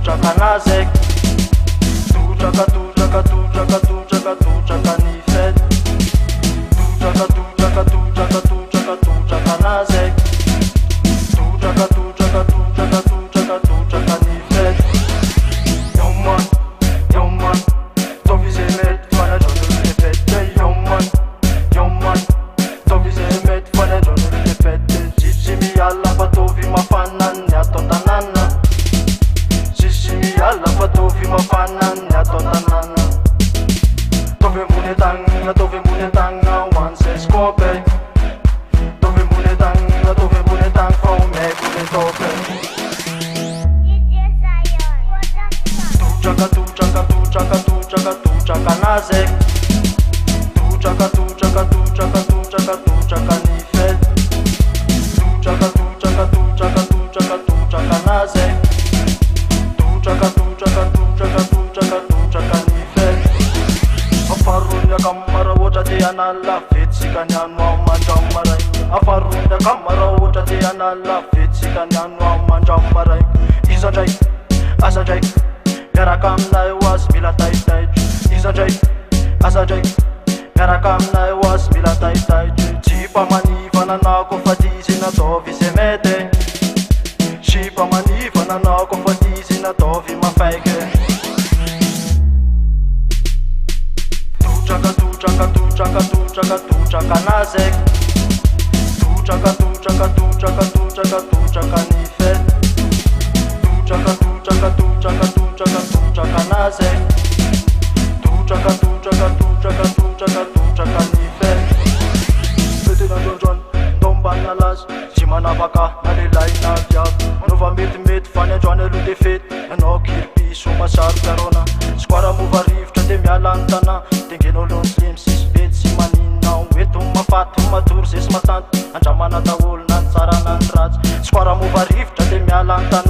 tutraka anazek. Tutraka ny fety. Tutraka anazek. Tutraka ny fety. Yo man, tobby zay mety fanandrona olo le fety. Yo man, tobby zay mety fanandrona olo le fety. Sisy miala fa tovy mafana ny atao tanàna. Sisy miala fa tovy mafana ny atao tanàna. Tovy ambony tagna hoany zay skope. Tovy ambony tagna fa omeko le tope. Tutraka anazek. Tutraka ny fety. Tutraka anazek. Tutraka ny fety. Afarony akamara ohatra te anala vetsika ny ano ao mandrammaray. Afarony akamara ohatra te anala vetsika ny ano ao mandrammaray. Iza ndraiky, asa ndraiky, miaraka aminay ho azy mila taitaitry. Iza ndraiky, asa ndraiky, miaraka aminay ho azy mila taitaitry. Jipa maniva nanako fa tizy nataovy zay mety. Jipa maniva nanako fa tizy nataovy mafaiky. Tutraka anazek. Tutraka ny fety. Tutraka anazek. Tutraka ny fety. Fety nandrondrony tombana lazy. Tsy manavaka na lehilahy na viavy. Nova metimety fanandroany aloha le fety. Nanao kiripiso masaro karona. Sokoara mova rivotra de miala ny tanà. Tengen'olo ny slim sisy bety sy maninona. Oeto mafaty matory zay sy matanty. Andramana daholo na ny tsara na ny ratsy. Sokoara mova rivotra de miala ny tanà.